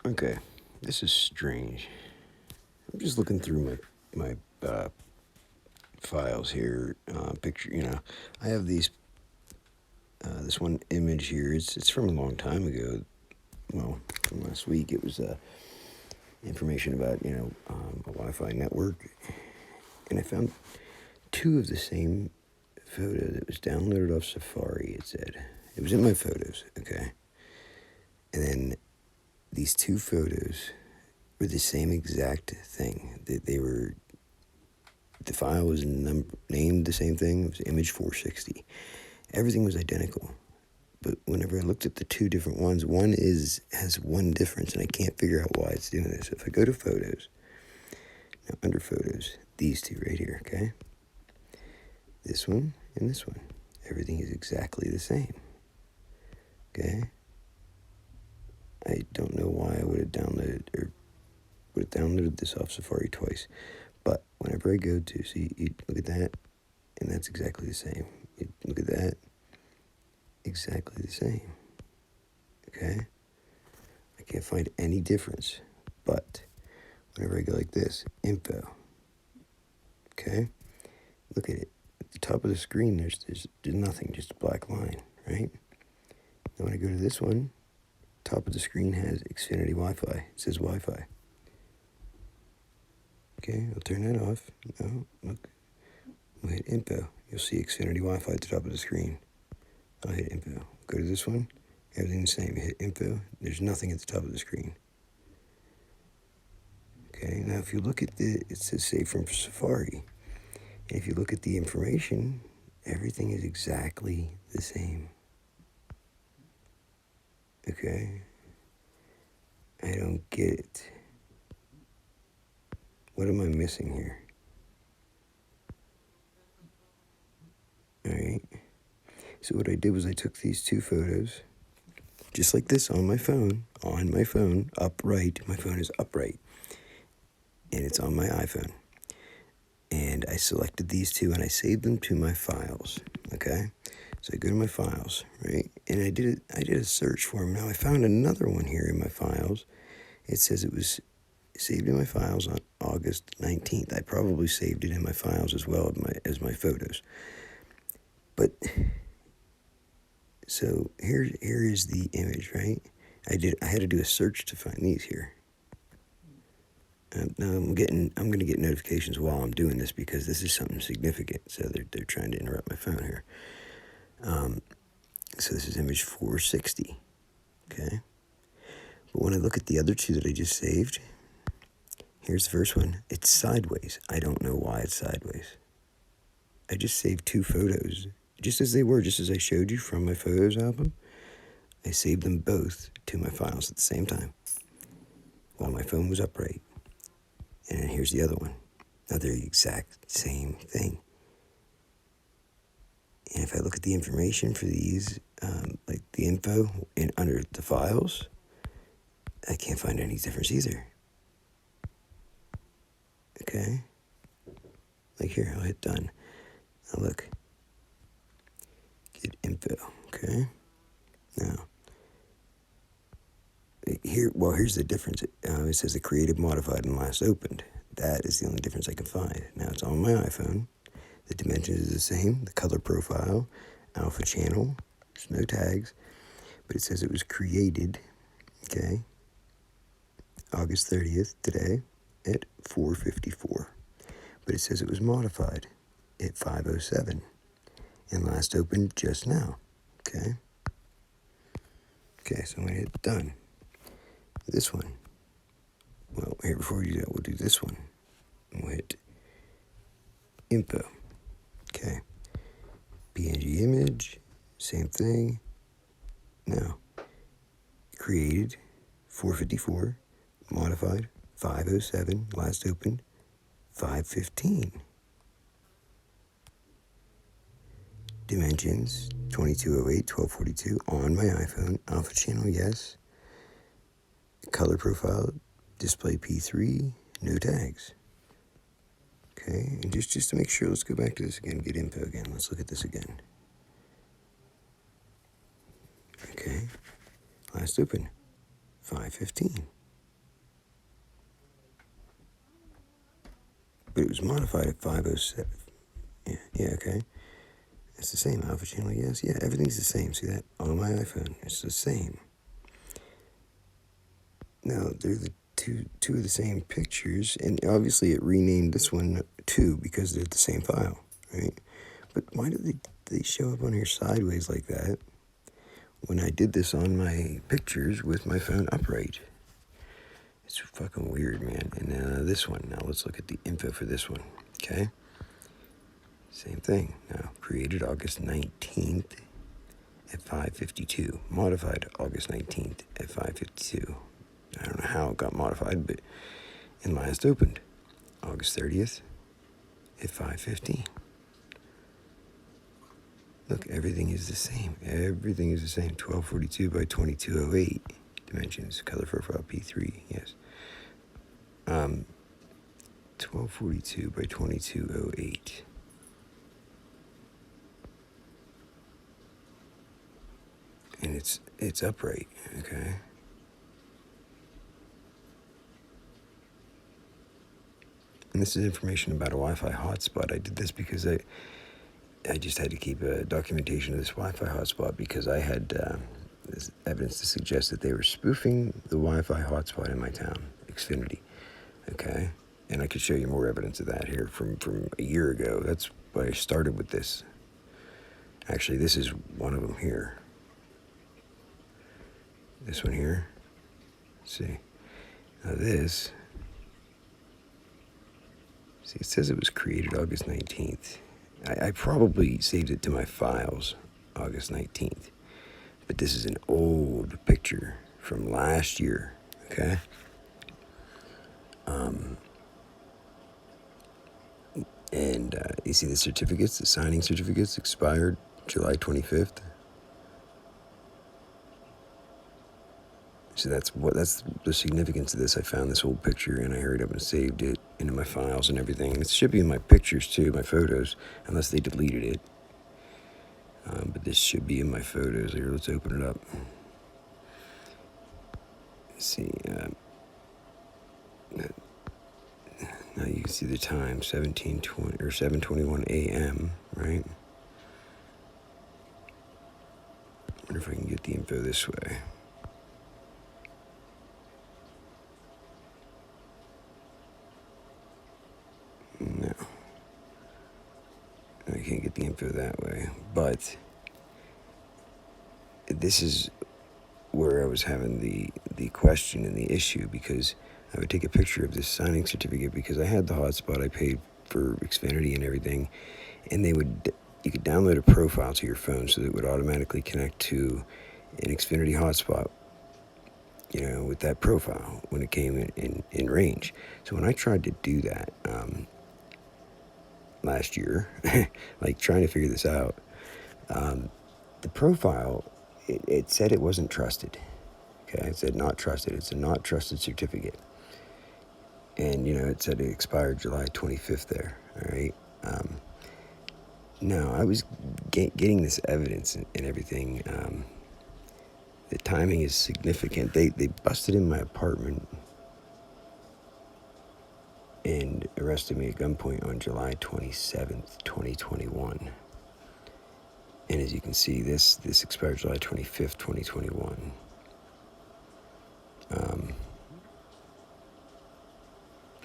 Okay, this is strange. I'm just looking through my files here. Picture, I have this one image here. It's from a long time ago. Well, from last week. It was information about a Wi-Fi network, and I found two of the same photo that was downloaded off Safari. It said it was in my photos. Okay, and then these two photos were the same exact thing. The file was named the same thing. It was image 460. Everything was identical. But whenever I looked at the two different ones, one has one difference, and I can't figure out why it's doing this. So if I go to photos, now under photos, these two right here, okay? This one and this one. Everything is exactly the same. Okay? I don't know why I would have downloaded this off Safari twice. But whenever I go to see, you look at that, and that's exactly the same. You look at that, exactly the same. Okay? I can't find any difference. But whenever I go like this, info. Okay? Look at it. At the top of the screen, there's nothing, just a black line, right? Now when I go to this one, top of the screen has Xfinity Wi-Fi. It says Wi-Fi. Okay, I'll turn that off. No, look. We'll hit info. You'll see Xfinity Wi-Fi at the top of the screen. I'll hit info. Go to this one. Everything's the same. You hit info. There's nothing at the top of the screen. Okay, now if you look at it says save from Safari. And if you look at the information, everything is exactly the same. Okay? I don't get it. What am I missing here? Alright. So what I did was I took these two photos, just like this on my phone, upright. My phone is upright. And it's on my iPhone. And I selected these two and I saved them to my files. Okay? So I go to my files, right? And I did a search for them. Now I found another one here in my files. It says it was saved in my files on August 19th. I probably saved it in my files as well as my photos. But so here is the image, right? I had to do a search to find these here. Now I'm going to get notifications while I'm doing this because this is something significant. So they're trying to interrupt my phone here. So this is image 460. Okay. But when I look at the other two that I just saved, here's the first one. It's sideways. I don't know why it's sideways. I just saved two photos, just as they were, just as I showed you from my photos album. I saved them both to my files at the same time while my phone was upright. And here's the other one. Now they're the exact same thing. And if I look at the information for these, like the info under the files, I can't find any difference either. Okay? Like here, I'll hit done. Now look. Get info. Okay? Now, here's the difference. It says the created, modified, and last opened. That is the only difference I can find. Now it's on my iPhone. The dimensions is the same. The color profile, alpha channel. There's no tags. But it says it was created, okay, August 30th, today, at 4:54. But it says it was modified at 5:07. And last opened just now, okay? Okay, so I'm going to hit done. This one. Well, here, before we do that, we'll do this one. And we'll hit info. Okay. PNG image, same thing. Now, created, 4:54, modified, 5:07, last opened, 5:15. Dimensions, 2208, 1242, on my iPhone, alpha channel, yes. Color profile, display P3, no tags. Okay, and just to make sure, let's go back to this again, get info again. Let's look at this again. Okay, last open, 5:15. it was modified at 5:07. Yeah, okay. It's the same. Alpha channel, yes. Yeah, everything's the same. See that? On my iPhone, it's the same. Now, they're the two of the same pictures, and obviously it renamed this one 2 because they're the same file, right? But why do they show up on here sideways like that when I did this on my pictures with my phone upright? It's fucking weird, man. And this one. Now let's look at the info for this one, okay? Same thing. Now, created August 19th at 5:52. Modified August 19th at 5:52. I don't know how it got modified, but and last opened August 30th at 5:15. Look, everything is the same. Everything is the same. 1242 by 2208 dimensions. Color profile P3. Yes. 1242 by 2208. And it's upright. Okay. And this is information about a Wi-Fi hotspot. I did this because I just had to keep a documentation of this Wi-Fi hotspot because I had this evidence to suggest that they were spoofing the Wi-Fi hotspot in my town, Xfinity. Okay, and I could show you more evidence of that here from a year ago. That's why I started with this. Actually, this is one of them here. This one here. Let's see. Now this. See, it says it was created August 19th. I probably saved it to my files August 19th. But this is an old picture from last year, okay? And you see the certificates, the signing certificates expired July 25th. So that's the significance of this. I found this old picture and I hurried up and saved it into my files and everything. And it should be in my pictures too, my photos, unless they deleted it. But this should be in my photos. Here, let's open it up. Let's see. Now you can see the time, 17:20 or 7:21 a.m. Right? I wonder if I can get the info this way. No. I can't get the info that way. But this is where I was having the question and the issue, because I would take a picture of this signing certificate because I had the hotspot. I paid for Xfinity and everything, and you could download a profile to your phone so that it would automatically connect to an Xfinity hotspot, with that profile when it came in range. So when I tried to do that last year, like trying to figure this out, the profile, it said it wasn't trusted. Okay, it said not trusted. It's a not trusted certificate. And, it said it expired July 25th there, all right? Now, I was getting this evidence and everything. The timing is significant. They busted in my apartment and arrested me at gunpoint on July 27th, 2021. And as you can see, this expired July 25th, 2021.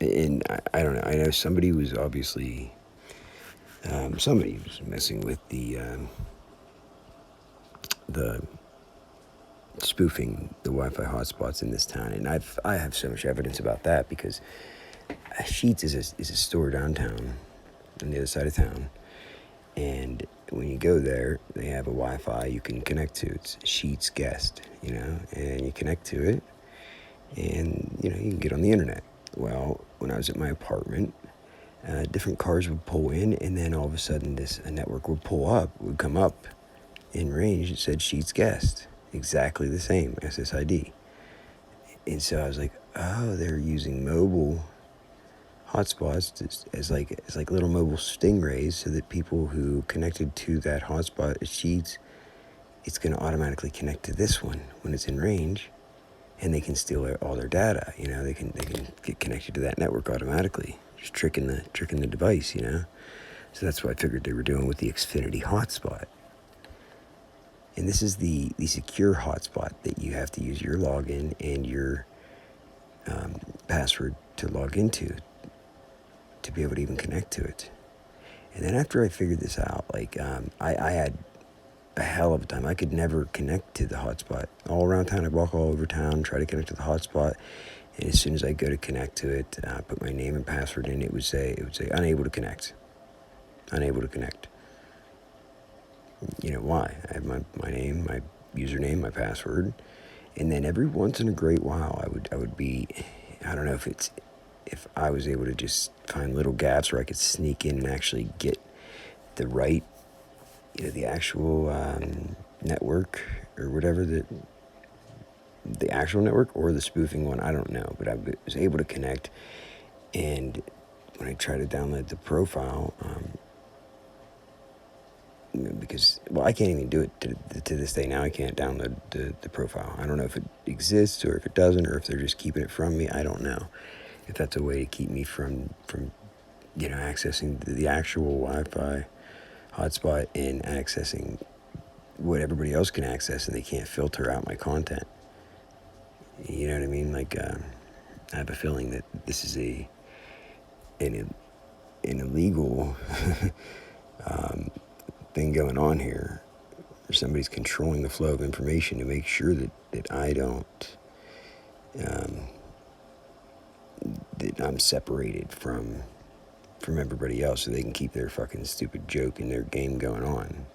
And I don't know. I know somebody was obviously somebody was messing with the spoofing the Wi-Fi hotspots in this town, and I have so much evidence about that because Sheetz is a store downtown on the other side of town, and when you go there, they have a Wi-Fi you can connect to. It's Sheetz Guest, and you connect to it, and you can get on the internet. Well, when I was at my apartment, different cars would pull in, and then all of a sudden a network would come up in range. It said Sheetz Guest, exactly the same SSID. And so I was like, oh, they're using mobile hotspots as like little mobile stingrays, so that people who connected to that hotspot as Sheetz, it's going to automatically connect to this one when it's in range. And they can steal all their data. They can get connected to that network automatically. just tricking the device, you know. So that's what I figured they were doing with the Xfinity hotspot. And this is the secure hotspot that you have to use your login and your password to log into to be able to even connect to it. And then after I figured this out, like I had a hell of a time. I could never connect to the hotspot. All around town, I'd walk all over town, try to connect to the hotspot. And as soon as I go to connect to it, put my name and password in, it would say unable to connect. Unable to connect. You know why? I have my name, my username, my password, and then every once in a great while, I would be, I don't know if I was able to just find little gaps where I could sneak in and actually get the right, you know, the actual network or whatever, the actual network or the spoofing one, I don't know, but I was able to connect. And when I tried to download the profile, because, well, I can't even do it to this day now. I can't download the profile. I don't know if it exists or if it doesn't, or if they're just keeping it from me. I don't know if that's a way to keep me from you know, accessing the actual Wi-Fi hotspot and accessing what everybody else can access, and they can't filter out my content. You know what I mean? Like, I have a feeling that this is an illegal thing going on here. Or somebody's controlling the flow of information to make sure that I don't, that I'm separated from everybody else, so they can keep their fucking stupid joke and their game going on.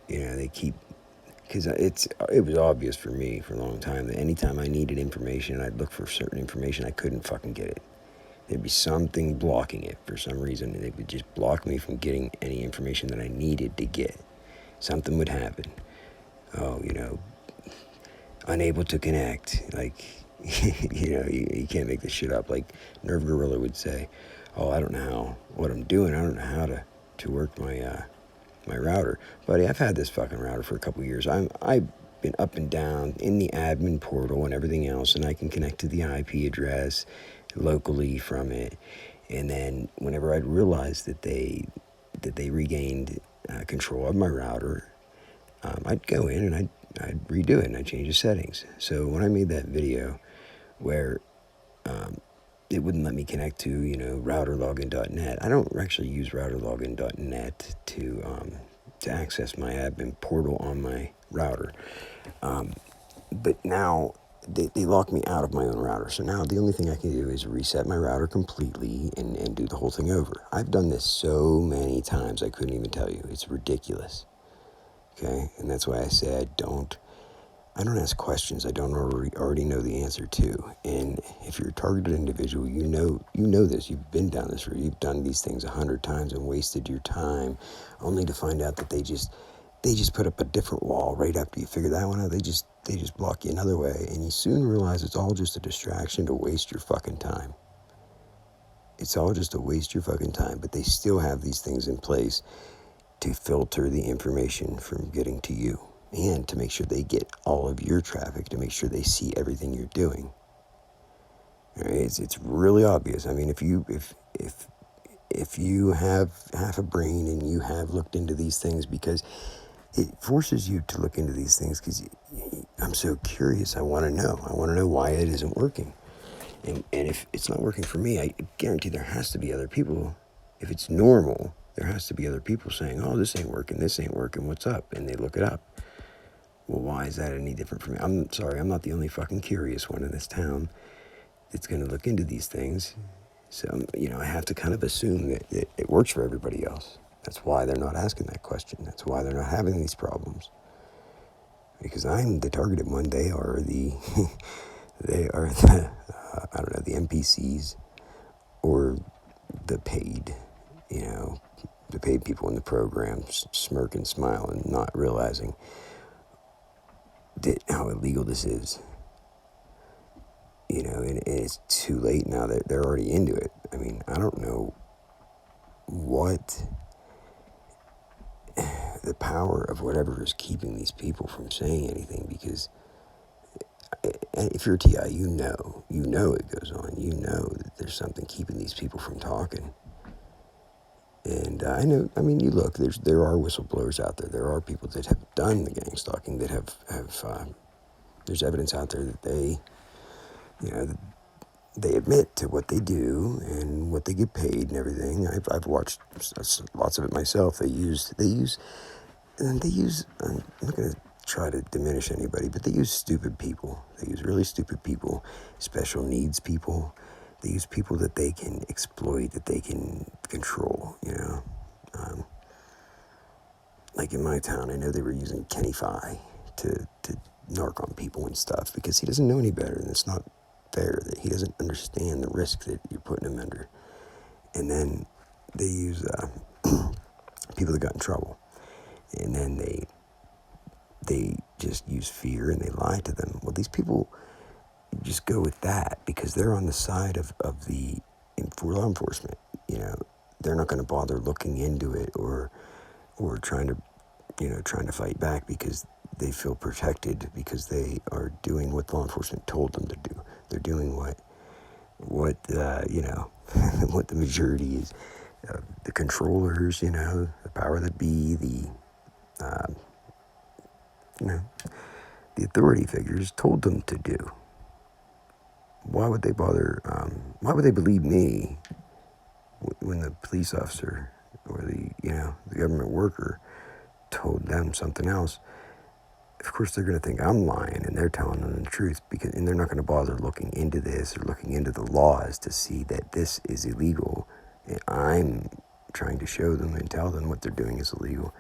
You know, they keep, because it was obvious for me for a long time that anytime I needed information, I'd look for certain information, I couldn't fucking get it. There'd be something blocking it for some reason, and it would just block me from getting any information that I needed to get. Something would happen. Oh, you know, unable to connect. Like, you know, you can't make this shit up. Like Nerve Gorilla would say, oh, I don't know what I'm doing. I don't know how to work my my router. Buddy, I've had this fucking router for a couple years. I've been up and down in the admin portal and everything else, and I can connect to the IP address locally from it. And then whenever I'd realized that they regained control of my router, I'd go in and I'd redo it and I'd change the settings. So when I made that video where it wouldn't let me connect to, you know, routerlogin.net, I don't actually use routerlogin.net to access my admin portal on my router. But now they lock me out of my own router. So now the only thing I can do is reset my router completely and do the whole thing over. I've done this so many times I couldn't even tell you. It's ridiculous. Okay? And that's why I say I don't ask questions I don't already know the answer to. And if you're a targeted individual, you know this. You've been down this route. You've done these things 100 times and wasted your time only to find out that they just put up a different wall right after you figure that one out. They just block you another way, and you soon realize it's all just a distraction to waste your fucking time. It's all just to waste your fucking time, but they still have these things in place to filter the information from getting to you and to make sure they get all of your traffic, to make sure they see everything you're doing. All right? It's really obvious. I mean, if you have half a brain and you have looked into these things, because it forces you to look into these things, because I'm so curious. I want to know why it isn't working. And if it's not working for me, I guarantee there has to be other people. If it's normal, there has to be other people saying, oh, this ain't working, what's up? And they look it up. Well, why is that any different from me? I'm sorry, I'm not the only fucking curious one in this town that's going to look into these things. So, you know, I have to kind of assume that it works for everybody else. That's why they're not asking that question. That's why they're not having these problems. Because I'm the targeted one. They are the, I don't know, the NPCs or the paid, you know, the paid people in the program smirk and smile and not realizing how illegal this is. You know, and it's too late now that they're already into it. I mean, I don't know what the power of whatever is keeping these people from saying anything, because And if you're a TI, you know it goes on. You know that there's something keeping these people from talking. And I know, I mean, you look, there are whistleblowers out there. There are people that have done the gang stalking that have there's evidence out there that you know, they admit to what they do and what they get paid and everything. I've watched lots of it myself. They use, I'm not going to try to diminish anybody, but they use stupid people. They use really stupid people, special needs people. They use people that they can exploit, that they can control, you know. Like in my town, I know they were using Kenny Fi to narc on people and stuff because he doesn't know any better, and it's not fair that he doesn't understand the risk that you're putting him under. And then they use people that got in trouble, and then they just use fear and they lie to them. Well, these people just go with that because they're on the side of the for law enforcement. You know, they're not going to bother looking into it or trying to fight back because they feel protected because they are doing what law enforcement told them to do. They're doing what what the majority is, the controllers, the power that be, the authority figures told them to do. Why would they bother? Why would they believe me when the police officer or the government worker told them something else? Of course, they're going to think I'm lying and they're telling them the truth and they're not going to bother looking into this or looking into the laws to see that this is illegal. And I'm trying to show them and tell them what they're doing is illegal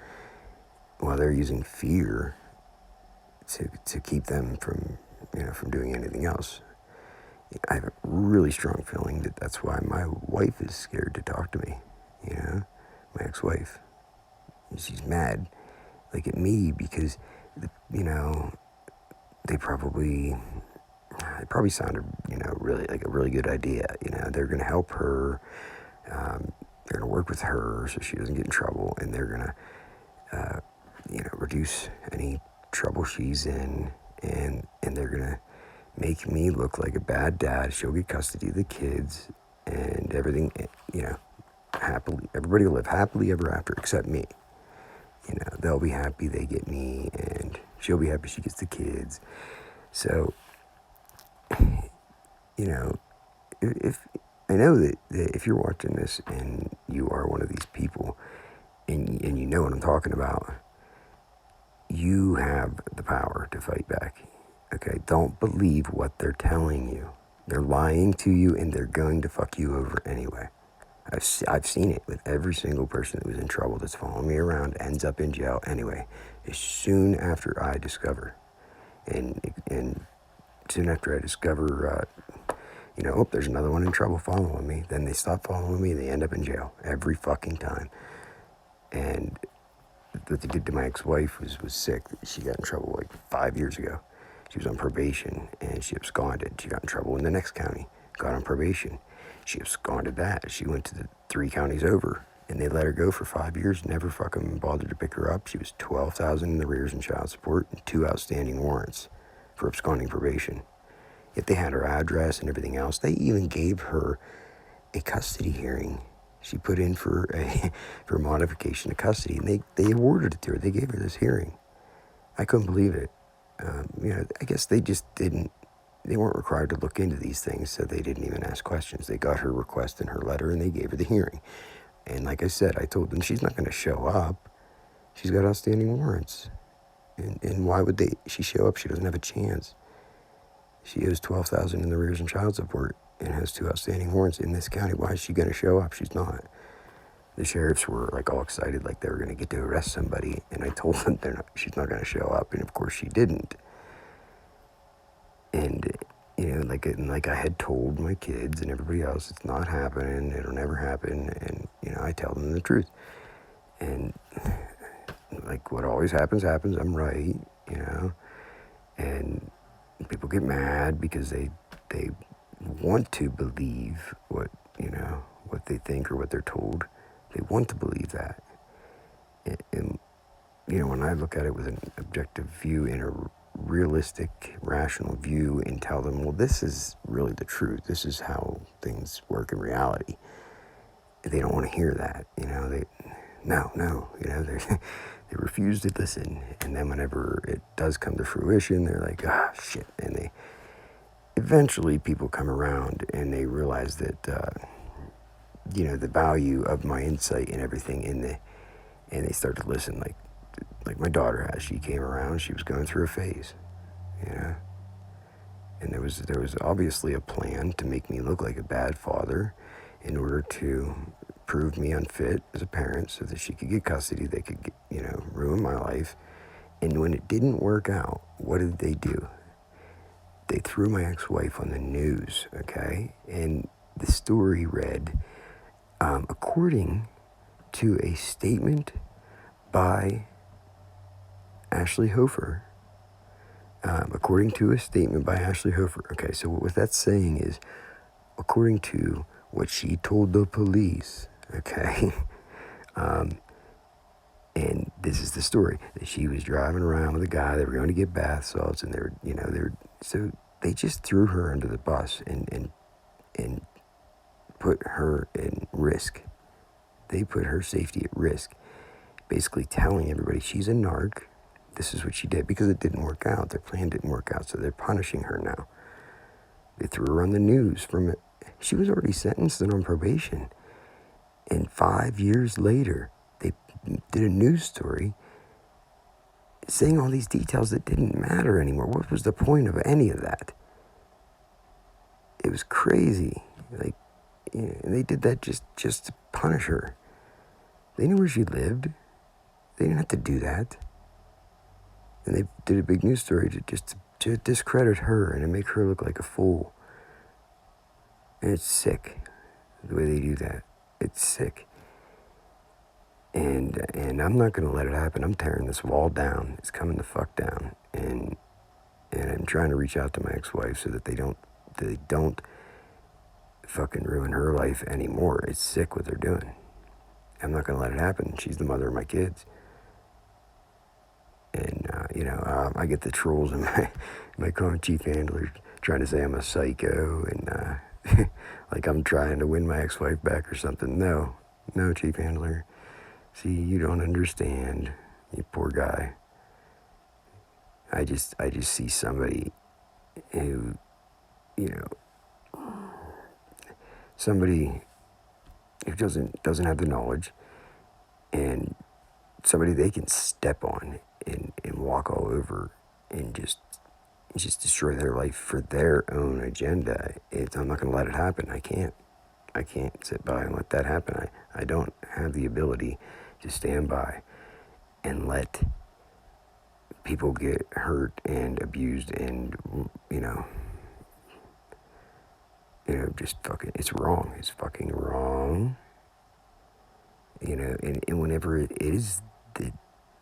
while they're using fear to keep them from doing anything else. I have a really strong feeling that that's why my wife is scared to talk to me, my ex-wife. She's mad, like at me, because, they probably sounded, really like a really good idea. They're going to help her, they're going to work with her so she doesn't get in trouble, and they're going to, reduce any trouble she's in, and they're going to make me look like a bad dad. She'll get custody of the kids and everything, happily. Everybody will live happily ever after except me. They'll be happy they get me, and she'll be happy she gets the kids. So, if I know that if you're watching this and you are one of these people and you know what I'm talking about, you have the power to fight back. Okay, don't believe what they're telling you. They're lying to you, and they're going to fuck you over anyway. I've seen it with every single person that was in trouble that's following me around ends up in jail anyway. As soon after I discover, and soon after I discover, there's another one in trouble following me, then they stop following me and they end up in jail every fucking time. And what they did to my ex-wife was sick. She got in trouble like 5 years ago. She was on probation and she absconded. She got in trouble in the next county, got on probation. She absconded that. She went to the 3 counties over and they let her go for 5 years, never fucking bothered to pick her up. She was $12,000 in arrears in child support and 2 outstanding warrants for absconding probation. Yet they had her address and everything else. They even gave her a custody hearing. She put in for a modification of custody, and they awarded it to her. They gave her this hearing. I couldn't believe it. I guess they just didn't. They weren't required to look into these things, so they didn't even ask questions. They got her request in her letter, and they gave her the hearing. And like I said, I told them she's not going to show up. She's got outstanding warrants, and why would she show up? She doesn't have a chance. She owes $12,000 in arrears and child support and has 2 outstanding warrants in this county. Why is she going to show up? She's not. The sheriffs were like all excited, like they were going to get to arrest somebody, and I told them she's not going to show up, and of course she didn't. And like I had told my kids and everybody else, it's not happening. It'll never happen. And I tell them the truth. And like what always happens. I'm right. And people get mad because they want to believe what they think or what they're told. They want to believe that. And when I look at it with an objective view and a realistic, rational view and tell them, well, this is really the truth. This is how things work in reality. They don't want to hear that, no, they refuse to listen. And then whenever it does come to fruition, they're like, shit. And they eventually people come around and they realize that, the value of my insight and everything and they start to listen like my daughter has. She came around, she was going through a phase, and there was obviously a plan to make me look like a bad father in order to prove me unfit as a parent so that she could get custody, they could ruin my life. And when it didn't work out, what did they do? They threw my ex-wife on the news, okay? And the story read, according to a statement by Ashley Hofer. Okay, so what that's saying is, according to what she told the police, okay? And this is the story, that she was driving around with a guy, they were going to get bath salts, and so they just threw her under the bus and put her in risk. They put her safety at risk, basically telling everybody she's a narc. This is what she did because it didn't work out. Their plan didn't work out, so they're punishing her now. They threw her on the news from it. She was already sentenced and on probation. And 5 years later, they did a news story saying all these details that didn't matter anymore. What was the point of any of that? It was crazy. And they did that just to punish her. They knew where she lived. They didn't have to do that. And they did a big news story to discredit her and to make her look like a fool. And it's sick, the way they do that. It's sick. And I'm not going to let it happen. I'm tearing this wall down. It's coming the fuck down. And I'm trying to reach out to my ex-wife so that they don't fucking ruin her life anymore. It's sick what they're doing. I'm not going to let it happen. She's the mother of my kids. And, I get the trolls in my current chief handler trying to say I'm a psycho and like I'm trying to win my ex-wife back or something. No, chief handler. See, you don't understand, you poor guy. I just see somebody who, somebody who doesn't have the knowledge, and somebody they can step on and walk all over and just destroy their life for their own agenda. I'm not going to let it happen. I can't sit by and let that happen. I don't have the ability to stand by and let people get hurt and abused and, just fucking, it's wrong. It's fucking wrong. And whenever it is the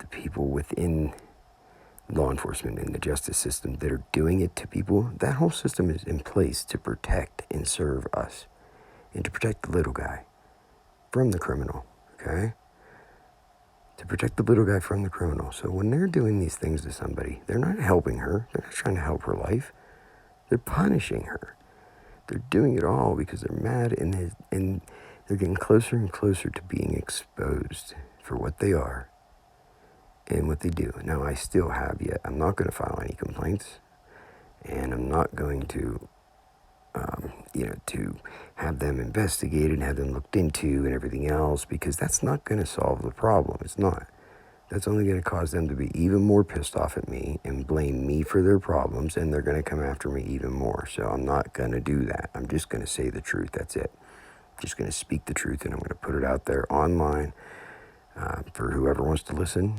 people within law enforcement and the justice system that are doing it to people, that whole system is in place to protect and serve us and to protect the little guy from the criminal, okay? To protect the little guy from the criminal. So when they're doing these things to somebody, they're not helping her. They're not trying to help her life. They're punishing her. They're doing it all because they're mad and they're getting closer and closer to being exposed for what they are and what they do. Now, I still have yet. I'm not going to file any complaints, and I'm not going to, to have them investigated and have them looked into and everything else, because that's not going to solve the problem. It's not. That's only going to cause them to be even more pissed off at me and blame me for their problems, and they're going to come after me even more. So I'm not going to do that. I'm just going to say the truth. That's it. I'm just going to speak the truth, and I'm going to put it out there online for whoever wants to listen.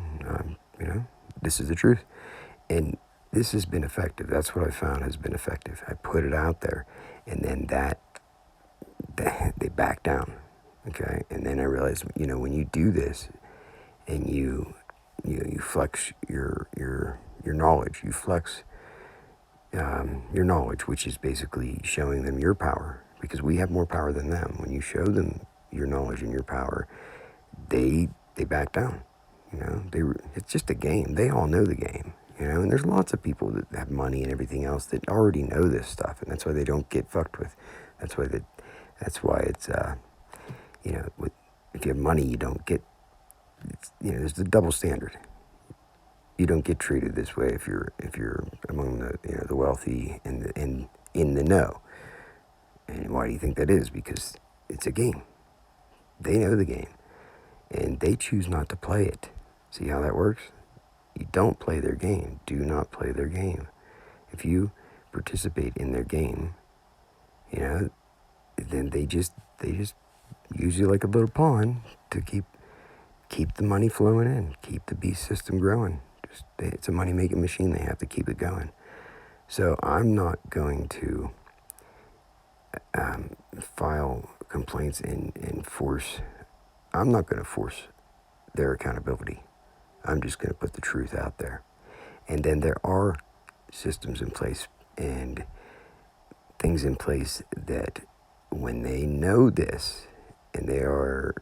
This is the truth. And this has been effective. That's what I found has been effective. I put it out there, and then they back down. Okay? And then I realized, when you do this and you flex your knowledge, you flex your knowledge, which is basically showing them your power, because we have more power than them. When you show them your knowledge and your power, they back down. It's just a game. They all know the game. And there's lots of people that have money and everything else that already know this stuff, and that's why they don't get fucked with. That's why it's with, if you have money, you don't get. There's the double standard. You don't get treated this way if you're among the wealthy and in the know. And why do you think that is? Because it's a game. They know the game, and they choose not to play it. See how that works? You don't play their game. Do not play their game. If you participate in their game, then they just use you like a little pawn to keep the money flowing in, keep the beast system growing. It's a money-making machine. They have to keep it going. So I'm not going to file complaints and force. I'm not going to force their accountability. I'm just going to put the truth out there. And then there are systems in place and things in place that when they know this and they are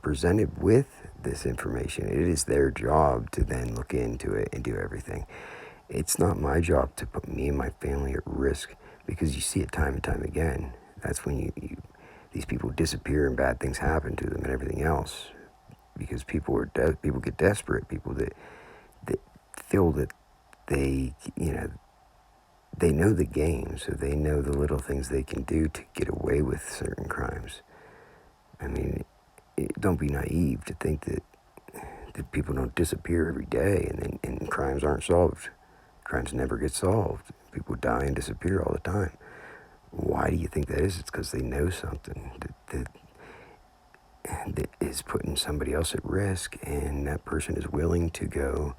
presented with this information, it is their job to then look into it and do everything. It's not my job to put me and my family at risk, because you see it time and time again. That's when these people disappear and bad things happen to them and everything else, because people get desperate. People that feel that they know the game, so they know the little things they can do to get away with certain crimes. I mean, don't be naive to think that people don't disappear every day and crimes aren't solved. Crimes never get solved. People die and disappear all the time. Why do you think that is? It's because they know something that is putting somebody else at risk, and that person is willing to go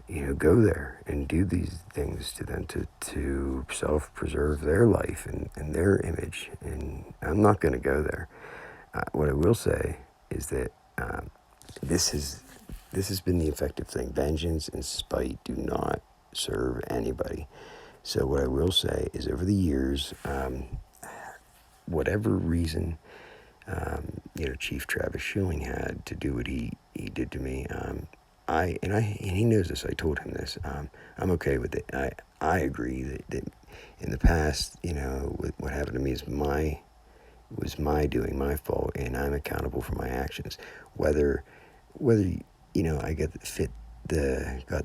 there and do these things to them to self-preserve their life and their image. And I'm not going to go there. What I will say is that this has been the effective thing. Vengeance and spite do not serve anybody. So what I will say is, over the years, whatever reason, Chief Travis Schilling had to do what he did to me, and he knows this. I told him this. I'm okay with it. I agree that in the past, what happened to me was my doing, my fault, and I'm accountable for my actions. Whether I got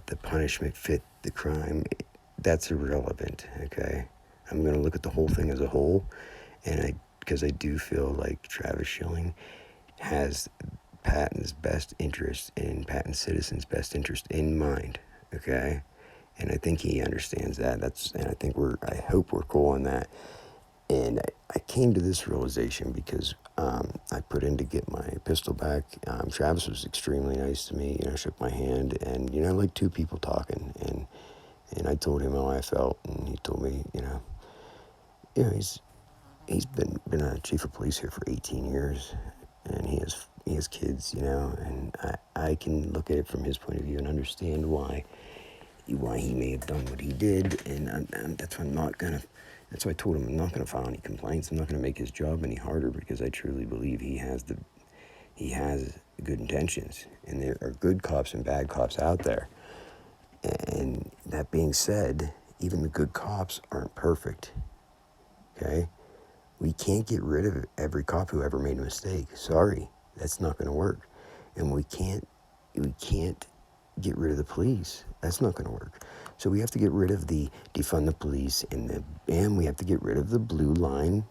the punishment fit the crime, that's irrelevant. Okay, I'm gonna look at the whole thing as a whole, and because I do feel like Travis Schilling has Patton's best interest and Patton citizens' best interest in mind. Okay, and I think he understands that. I hope we're cool on that. And I came to this realization because I put in to get my pistol back. Travis was extremely nice to me, shook my hand, and, like two people talking. And I told him how I felt, and he told me, he's been a chief of police here for 18 years, and he has kids, and I can look at it from his point of view and understand why he may have done what he did, and that's why That's why I told him I'm not going to file any complaints. I'm not going to make his job any harder, because I truly believe he has good intentions, and there are good cops and bad cops out there. And that being said, even the good cops aren't perfect. Okay, we can't get rid of every cop who ever made a mistake. Sorry, that's not going to work. And we can't get rid of the police. That's not going to work. So we have to get rid of the defund the police, and we have to get rid of the blue line,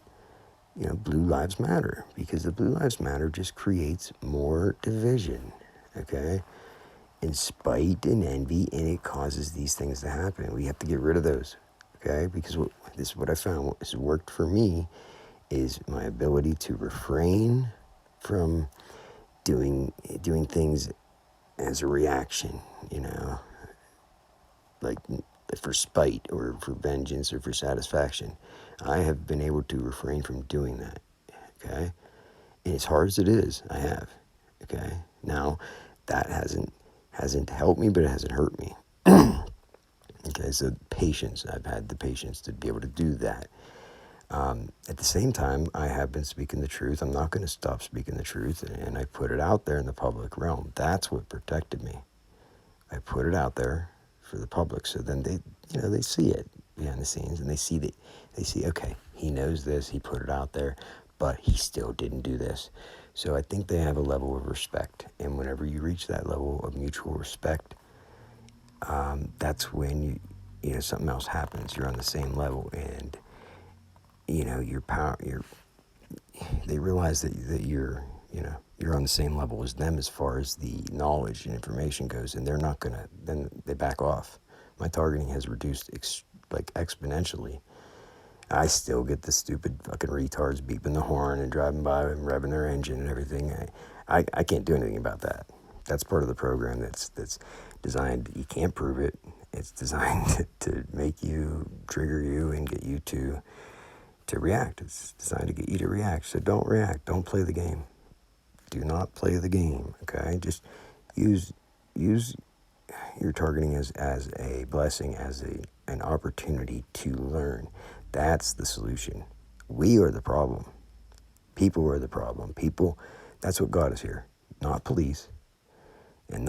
Blue Lives Matter, because the Blue Lives Matter just creates more division, okay, and spite and envy, and it causes these things to happen. We have to get rid of those, okay, because this is what I found. What has worked for me is my ability to refrain from doing things as a reaction, like for spite or for vengeance or for satisfaction. I have been able to refrain from doing that, okay? And as hard as it is, I have, okay? Now, that hasn't helped me, but it hasn't hurt me. Okay, so patience. I've had the patience to be able to do that. At the same time, I have been speaking the truth. I'm not going to stop speaking the truth, and I put it out there in the public realm. That's what protected me. I put it out there for the public. So then they see it behind the scenes, and they see, okay, he knows this, he put it out there, but he still didn't do this. So I think they have a level of respect, and whenever you reach that level of mutual respect, that's when something else happens. You're on the same level, and your power. They realize that you're on the same level as them as far as the knowledge and information goes, and they're not gonna. Then they back off. My targeting has reduced exponentially. I still get the stupid fucking retards beeping the horn and driving by and revving their engine and everything. I can't do anything about that. That's part of the program that's designed. You can't prove it. It's designed to make you, trigger you, and get you to react. It's designed to get you to react. So don't react. Don't play the game. Do not play the game. Okay, just use your targeting as a blessing, as an opportunity to learn. That's the solution. We are the problem. People are the problem. People, that's what got us here. Not police. And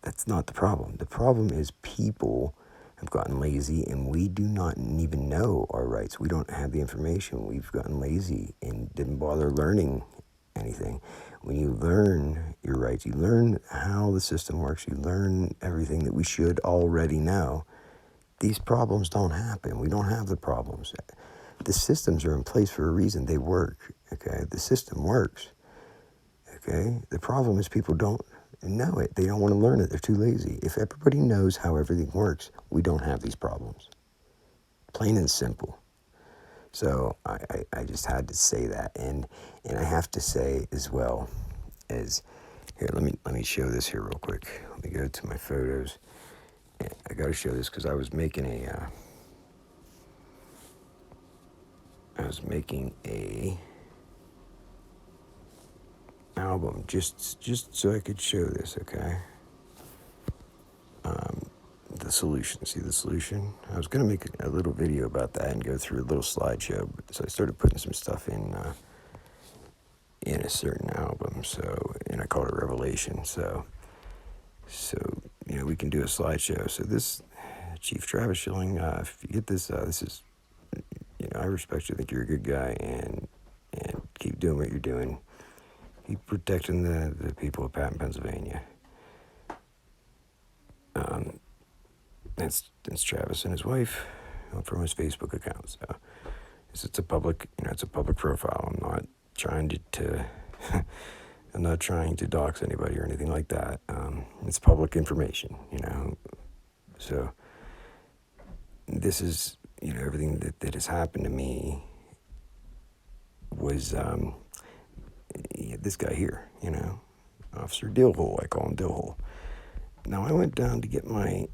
that's not the problem. The problem is people have gotten lazy, and we do not even know our rights. We don't have the information. We've gotten lazy and didn't bother learning anything. When you learn your rights, you learn how the system works, you learn everything that we should already know, these problems don't happen. We don't have the problems. The systems are in place for a reason. They work, okay? The system works, okay? The problem is people don't know it. They don't want to learn it. They're too lazy. If everybody knows how everything works, we don't have these problems. Plain and simple. So I just had to say that, and I have to say as well as here. Let me show this here real quick. Let me go to my photos. I got to show this because I was making a album just so I could show this. Okay. The solution. See the solution? I was going to make a little video about that and go through a little slideshow. So I started putting some stuff in a certain album. So, and I called it Revelation. So we can do a slideshow. So this Chief Travis Schilling, if you get this, this is, I respect you. I think you're a good guy, and keep doing what you're doing. Keep protecting the people of Patton, Pennsylvania. That's Travis and his wife from his Facebook account. So it's a public, it's a public profile. I'm not trying to I'm not trying to dox anybody or anything like that. It's public information, So this is, everything that has happened to me was this guy here, Officer Dillhole. I call him Dillhole. Now I went down to get my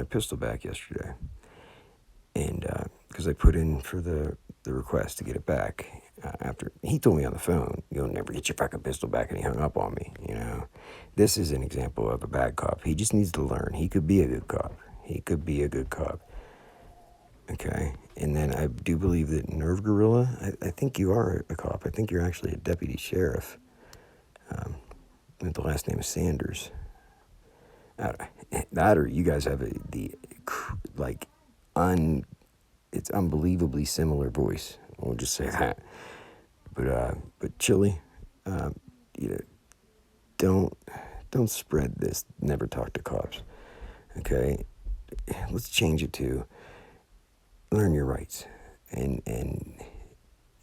pistol back yesterday, and because I put in for the request to get it back. After he told me on the phone, "You'll never get your fucking pistol back," and he hung up on me. This is an example of a bad cop. He just needs to learn. He could be a good cop. Okay, and then I do believe that Nerve Gorilla. I think you are a cop. I think you're actually a deputy sheriff. The last name is Sanders. That or you guys have it's unbelievably similar voice. We'll just say that. But Chili, don't spread this. Never talk to cops. Okay, let's change it to learn your rights, and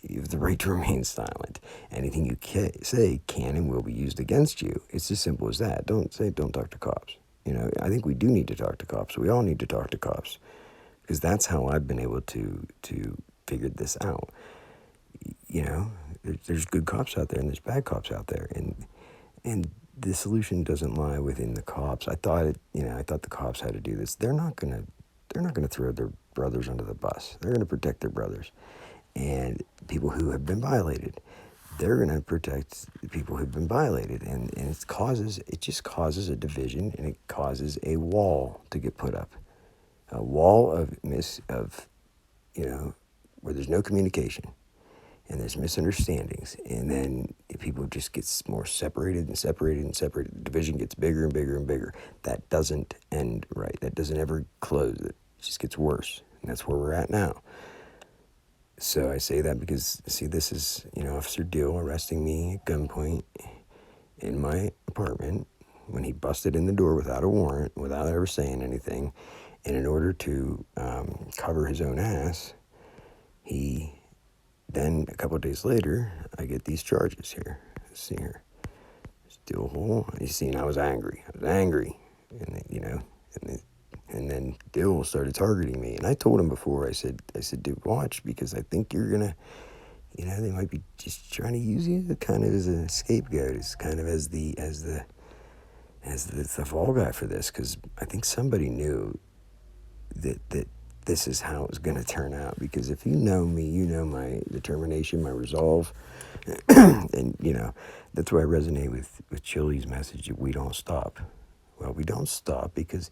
you have the right to remain silent. Anything you say can and will be used against you. It's as simple as that. Don't talk to cops. I think we do need to talk to cops. We all need to talk to cops, because that's how I've been able to figure this out. There's good cops out there and there's bad cops out there, and the solution doesn't lie within the cops. I thought the cops had to do this. They're not gonna throw their brothers under the bus. They're gonna protect their brothers and people who have been violated. They're going to protect the people who've been violated, and it just causes a division, and it causes a wall to get put up, a wall of where there's no communication, and there's misunderstandings, and then people just get more separated and separated and separated. The division gets bigger and bigger and bigger. That doesn't end right. That doesn't ever close. It just gets worse, and that's where we're at now. So I say that because, see, this is, Officer Dill arresting me at gunpoint in my apartment when he busted in the door without a warrant, without ever saying anything. And in order to cover his own ass, then a couple of days later, I get these charges here. See here. Dill hole. You see, and I was angry. And then Dill started targeting me. And I told him before, I said, dude, watch, because I think you're going to, they might be just trying to use you kind of as a scapegoat, as kind of as the fall guy for this, because I think somebody knew that this is how it was going to turn out. Because if you know me, you know my determination, my resolve, and that's why I resonate with Chili's message that we don't stop. Well, we don't stop because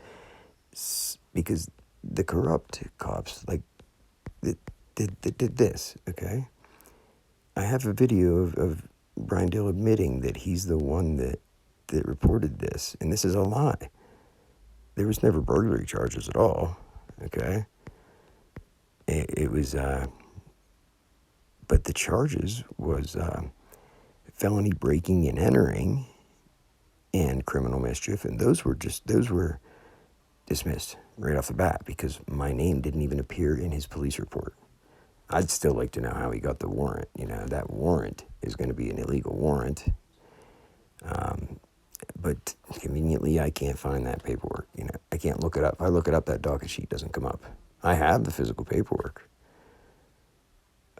the corrupt cops did this. Okay, I have a video of Brian Dill admitting that he's the one that reported this, and this is a lie. There was never burglary charges at all. Okay, it was, but the charges was felony breaking and entering and criminal mischief, and those were dismissed right off the bat because my name didn't even appear in his police report. I'd still like to know how he got the warrant. That warrant is going to be an illegal warrant. But conveniently, I can't find that paperwork. I can't look it up. If I look it up, that docket sheet doesn't come up. I have the physical paperwork.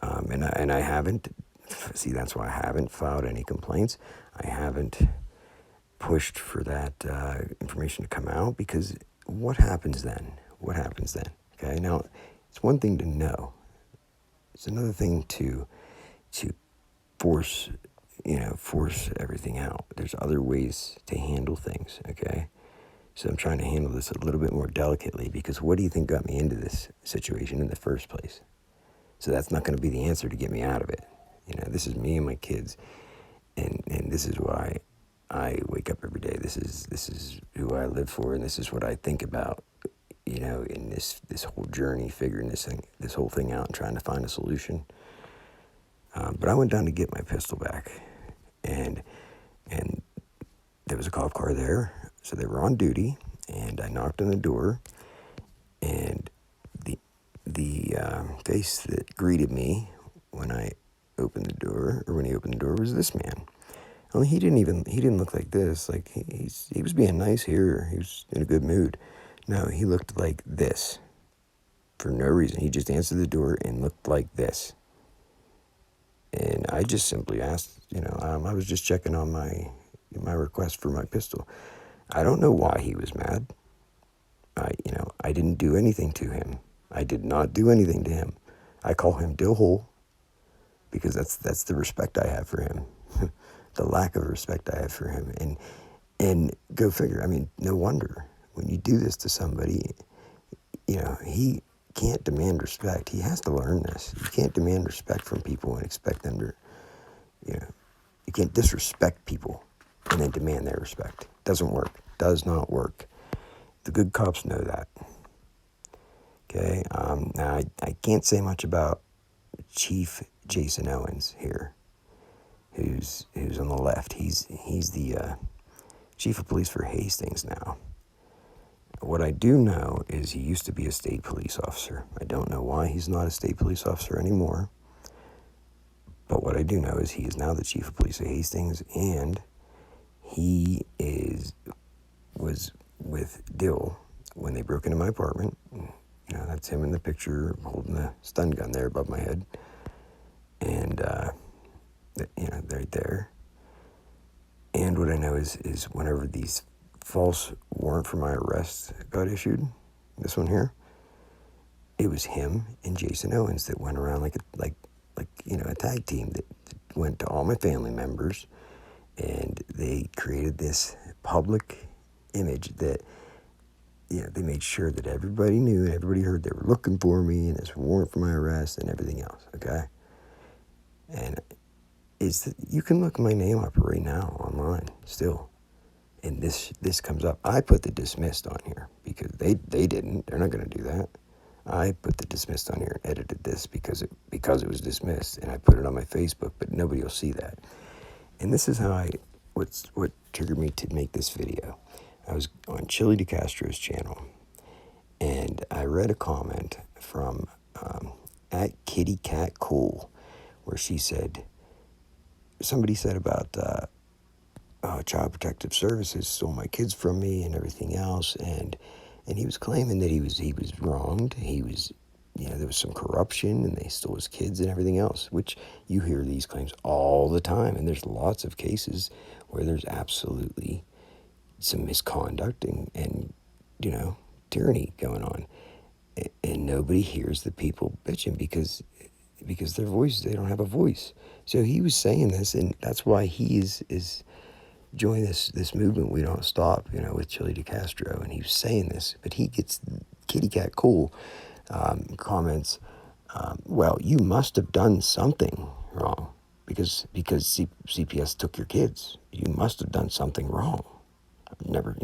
And I haven't, see, that's why I haven't filed any complaints. I haven't pushed for that information to come out, because what happens then? Okay, now, it's one thing to know. It's another thing to force everything out. There's other ways to handle things, okay? So I'm trying to handle this a little bit more delicately, because what do you think got me into this situation in the first place? So that's not going to be the answer to get me out of it. This is me and my kids, and this is why I wake up every day. This is who I live for, and this is what I think about, in this whole journey, figuring this whole thing out and trying to find a solution. But I went down to get my pistol back, and there was a cop car there, so they were on duty, and I knocked on the door, and the face that greeted me when I opened the door, or when he opened the door, was this man. Only he didn't look like this. Like he was being nice here. He was in a good mood. No, he looked like this for no reason. He just answered the door and looked like this. And I just simply asked, I was just checking on my request for my pistol. I don't know why he was mad. I didn't do anything to him. I did not do anything to him. I call him Dill Hole because that's the respect I have for him. The lack of respect I have for him. And go figure. I mean, no wonder when you do this to somebody, he can't demand respect. He has to learn this. You can't demand respect from people and expect them to, you can't disrespect people and then demand their respect. Doesn't work. Does not work. The good cops know that. Okay. Now I can't say much about Chief Jason Owens here, who's on the left. He's the chief of police for Hastings now. What I do know is he used to be a state police officer. I don't know why he's not a state police officer anymore. But what I do know is he is now the chief of police of Hastings, and he was with Dill when they broke into my apartment. That's him in the picture holding the stun gun there above my head. And, right there. And what I know is whenever these false warrant for my arrest got issued, this one here, it was him and Jason Owens that went around like a tag team that went to all my family members, and they created this public image that they made sure that everybody knew and everybody heard they were looking for me and this warrant for my arrest and everything else. Okay, And is that you can look my name up right now online still. And this comes up. I put the dismissed on here because they didn't. They're not going to do that. I put the dismissed on here and edited this because it was dismissed, and I put it on my Facebook, but nobody will see that. And this is how what triggered me to make this video. I was on Chili DeCastro's channel, and I read a comment from at Kitty Cat Cool, where somebody said about Child Protective Services stole my kids from me and everything else, and he was claiming that he was wronged. He was, there was some corruption, and they stole his kids and everything else. Which you hear these claims all the time, and there's lots of cases where there's absolutely some misconduct and tyranny going on, and nobody hears the people bitching because their voice, they don't have a voice. So he was saying this, and that's why he is join this movement, We Don't Stop, with Chili DeCastro, and he's saying this, but he gets Kitty Cat Cool comments, well, you must have done something wrong because CPS took your kids. You must have done something wrong. Never,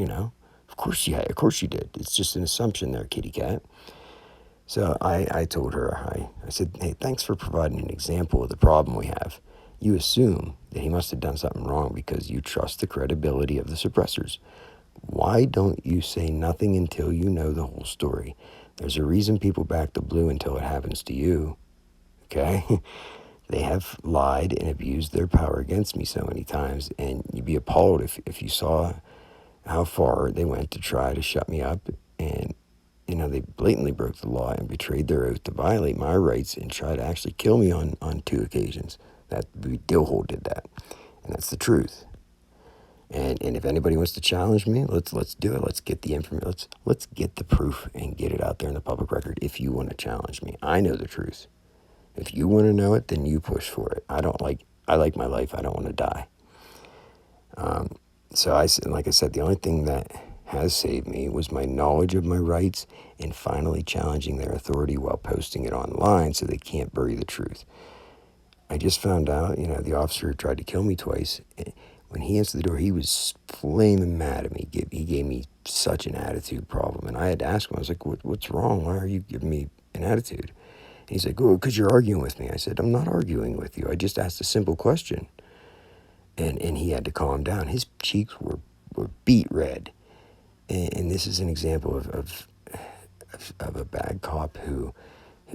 of course you did. It's just an assumption there, Kitty Cat. So I told her, I said, hey, thanks for providing an example of the problem we have. You assume that he must have done something wrong because you trust the credibility of the suppressors. Why don't you say nothing until you know the whole story? There's a reason people back the blue until it happens to you, okay? They have lied and abused their power against me so many times, and you'd be appalled if you saw how far they went to try to shut me up, and they blatantly broke the law and betrayed their oath to violate my rights and try to actually kill me on 2 occasions. That Dillhole did that, and that's the truth. And if anybody wants to challenge me, let's do it. Let's get the information. Let's get the proof and get it out there in the public record. If you want to challenge me, I know the truth. If you want to know it, then you push for it. I like my life. I don't want to die. So like I said, the only thing that has saved me was my knowledge of my rights and finally challenging their authority while posting it online so they can't bury the truth. I just found out, the officer who tried to kill me twice, when he answered the door, he was flaming mad at me. He gave me such an attitude problem. And I had to ask him, I was like, what's wrong? Why are you giving me an attitude? And he's like, oh, because you're arguing with me. I said, I'm not arguing with you. I just asked a simple question. And he had to calm down. His cheeks were beet red. And this is an example of a bad cop who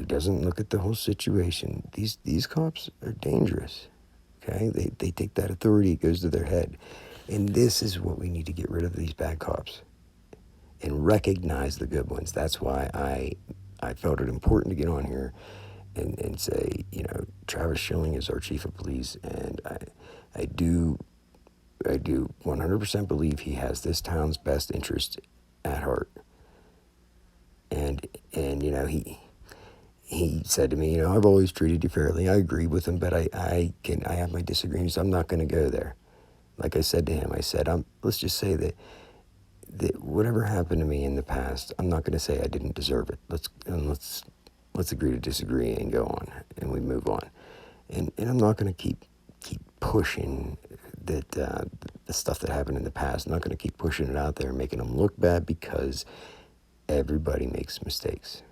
doesn't look at the whole situation. These cops are dangerous. Okay, they take that authority, it goes to their head, and this is what we need to get rid of, these bad cops, and recognize the good ones. That's why I felt it important to get on here and say, Travis Schilling is our chief of police, and I do 100% believe he has this town's best interest at heart. And he said to me, I've always treated you fairly. I agree with him, but I have my disagreements. I'm not going to go there. Like I said to him, let's just say that whatever happened to me in the past, I'm not going to say I didn't deserve it. Let's agree to disagree and go on, and we move on. And I'm not going to keep pushing that the stuff that happened in the past. I'm not going to keep pushing it out there and making them look bad, because everybody makes mistakes.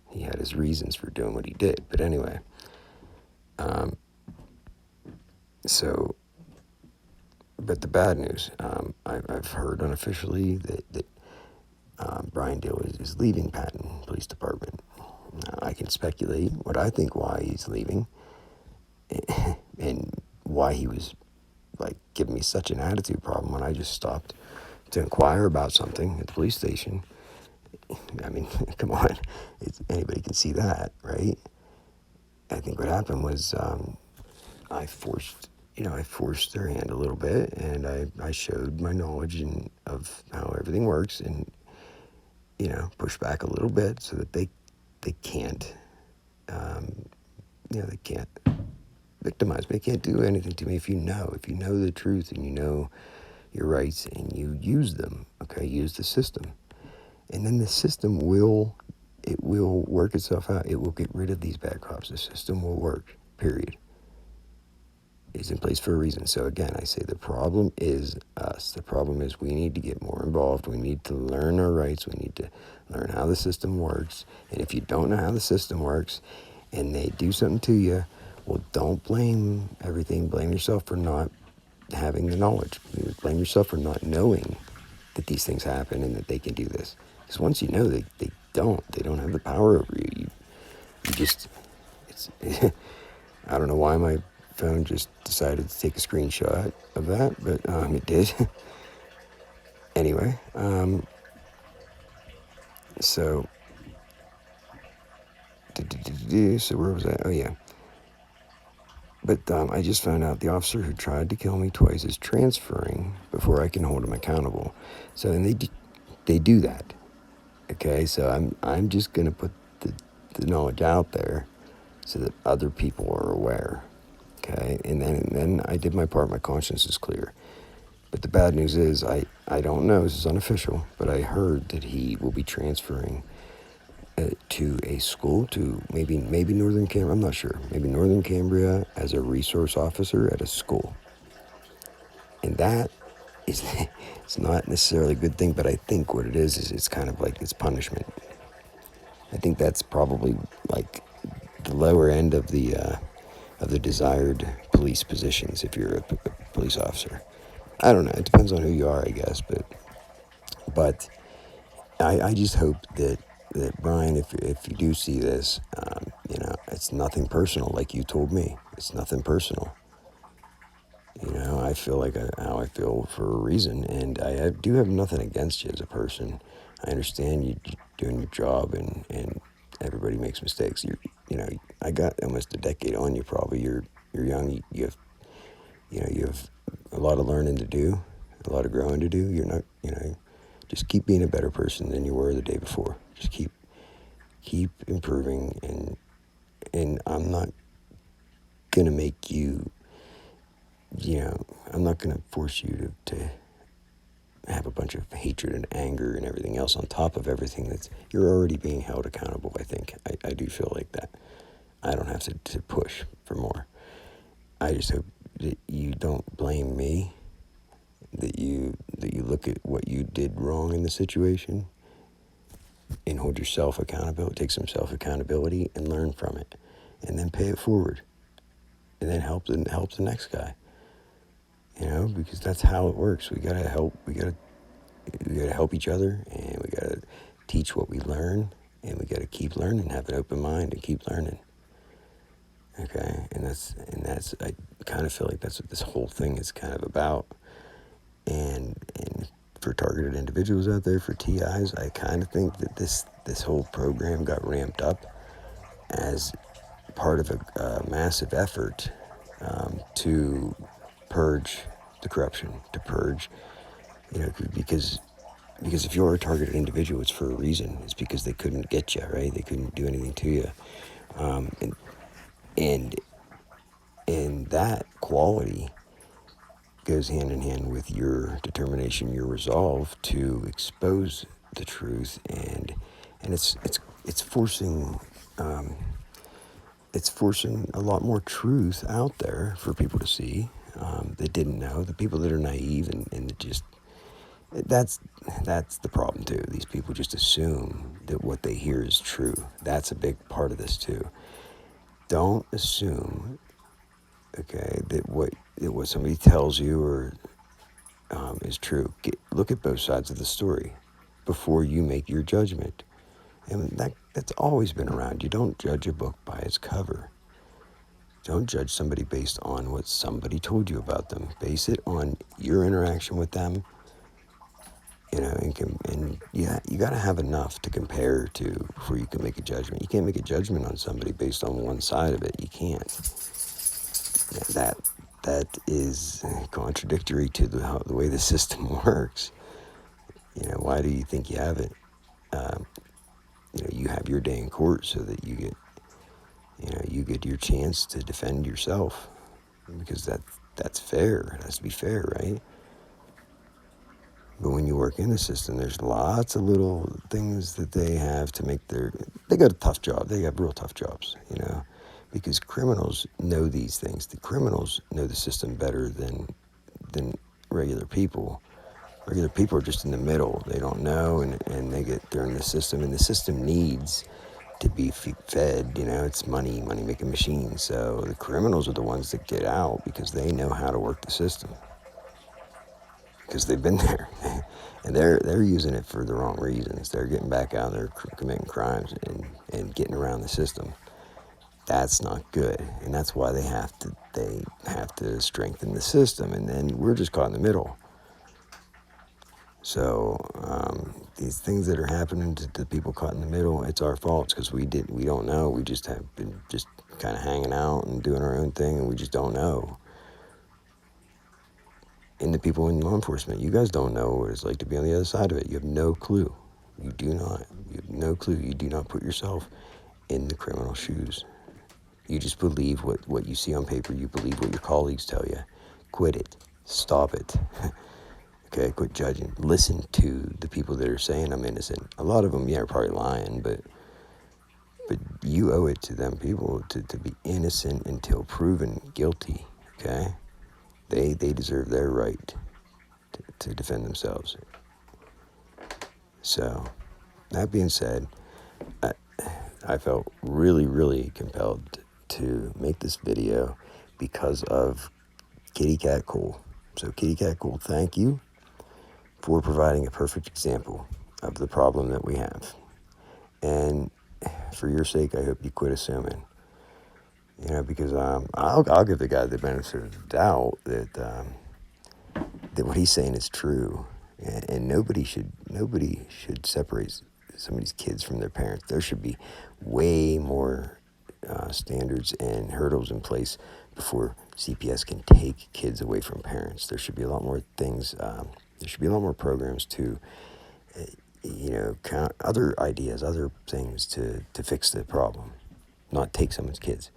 He had his reasons for doing what he did. But anyway, but the bad news, I've heard unofficially that Brian Dill is leaving Patton Police Department. I can speculate what I think why he's leaving and why he was giving me such an attitude problem when I just stopped to inquire about something at the police station. I mean, come on, anybody can see that, right? I think what happened was I forced their hand a little bit, and I showed my knowledge of how everything works, and pushed back a little bit so that they can't, they can't victimize me. They can't do anything to me if you know the truth and you know your rights and you use them. Okay, use the system. And then the system will work itself out. It will get rid of these bad cops. The system will work, period. is in place for a reason. So again, I say the problem is us. The problem is we need to get more involved. We need to learn our rights. We need to learn how the system works. And if you don't know how the system works and they do something to you, well, don't blame everything. Blame yourself for not having the knowledge. Blame yourself for not knowing that these things happen and that they can do this. Because once you know they don't have the power over you. You just, it's, I don't know why my phone just decided to take a screenshot of that, but it did. Anyway, so where was I? Oh yeah. But I just found out the officer who tried to kill me twice is transferring before I can hold him accountable. So and they do that. Okay, so I'm just gonna put the knowledge out there so that other people are aware. Okay, and then I did my part. My conscience is clear. But the bad news is I don't know. This is unofficial, but I heard that he will be transferring to a school to maybe Northern Cambria. I'm not sure. Maybe Northern Cambria as a resource officer at a school, and that is it's not necessarily a good thing. But I think what it is it's kind of like it's punishment. I think that's probably like the lower end of the desired police positions if you're a police officer. I don't know. It depends on who you are, I guess. But I just hope that Brian, if you do see this, it's nothing personal. Like you told me, it's nothing personal. I feel like how I feel for a reason, and I do have nothing against you as a person. I understand you doing your job, and everybody makes mistakes. I got almost a decade on you. Probably you're young. You have a lot of learning to do, a lot of growing to do. You're not, just keep being a better person than you were the day before. Just keep improving, and I'm not gonna make you, I'm not gonna force you to have a bunch of hatred and anger and everything else on top of everything you're already being held accountable. I think I do feel like that. I don't have to push for more. I just hope that you don't blame me, that you look at what you did wrong in the situation and hold yourself accountable, take some self-accountability and learn from it, and then pay it forward, and then help the next guy, because that's how it works. We gotta help each other, and we gotta teach what we learn, and we gotta keep learning, have an open mind and keep learning. Okay, and that's I kind of feel like that's what this whole thing is kind of about. And for targeted individuals out there, for TIs, I kind of think that this whole program got ramped up as part of a massive effort to purge the corruption, to purge, because if you're a targeted individual, it's for a reason. It's because they couldn't get you, right? They couldn't do anything to you, and that quality goes hand in hand with your determination, your resolve to expose the truth, and it's forcing a lot more truth out there for people to see that didn't know. The people that are naive and just that's the problem too. These people just assume that what they hear is true. That's a big part of this too. Don't assume, okay, that what somebody tells you or is true. Look at both sides of the story before you make your judgment. And that's always been around. You don't judge a book by its cover. Don't judge somebody based on what somebody told you about them. Base it on your interaction with them. And you got to have enough to compare to before you can make a judgment. You can't make a judgment on somebody based on one side of it. You can't. That is contradictory to the way the system works. Why do you think you have it? You have your day in court so that you get your chance to defend yourself, because that's fair. It has to be fair, right? But when you work in the system, there's lots of little things that they have to make they got a tough job. They have real tough jobs, because criminals know these things. The criminals know the system better than regular people. Regular people are just in the middle. They don't know, and they're in the system, and the system needs to be fed. It's money making machine. So the criminals are the ones that get out because they know how to work the system, because they've been there. And they're using it for the wrong reasons. They're getting back out there committing crimes and getting around the system. That's not good, and that's why they have to strengthen the system, and then we're just caught in the middle. So these things that are happening to people caught in the middle, it's our fault because we don't know. We just have been just kind of hanging out and doing our own thing, and we just don't know. And the people in law enforcement, you guys don't know what it's like to be on the other side of it. You have no clue. You do not. You have no clue. You do not put yourself in the criminal shoes. You just believe what you see on paper. You believe what your colleagues tell you. Quit it. Stop it. Okay, quit judging. Listen to the people that are saying I'm innocent. A lot of them, are probably lying, but you owe it to them people to be innocent until proven guilty, okay? They deserve their right to defend themselves. So, that being said, I felt really, really compelled to make this video because of Kitty Cat Cool. So Kitty Cat Cool, thank you for providing a perfect example of the problem that we have. And for your sake, I hope you quit assuming. Because I'll give the guy the benefit of the doubt that what he's saying is true, and nobody should separate somebody's kids from their parents. There should be way more standards and hurdles in place before CPS can take kids away from parents. There should be a lot more things. There should be a lot more programs to, other ideas, other things to fix the problem, not take someone's kids.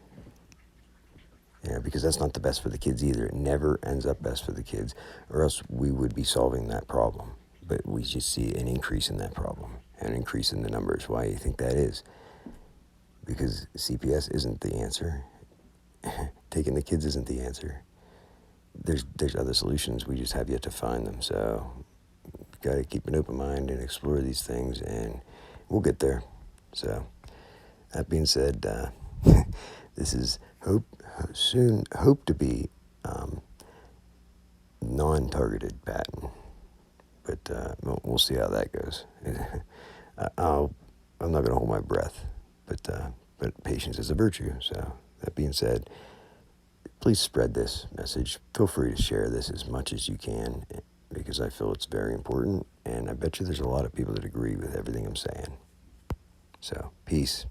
Because that's not the best for the kids either. It never ends up best for the kids, or else we would be solving that problem. But we just see an increase in that problem, an increase in the numbers. Why do you think that is? Because CPS isn't the answer. Taking the kids isn't the answer. There's other solutions. We just have yet to find them. So you've got to keep an open mind and explore these things, and we'll get there. So that being said, this is hope to be non-targeted patent, but we'll see how that goes. I'm not going to hold my breath, but patience is a virtue. So that being said, please spread this message. Feel free to share this as much as you can, because I feel it's very important, and I bet you there's a lot of people that agree with everything I'm saying. So, peace.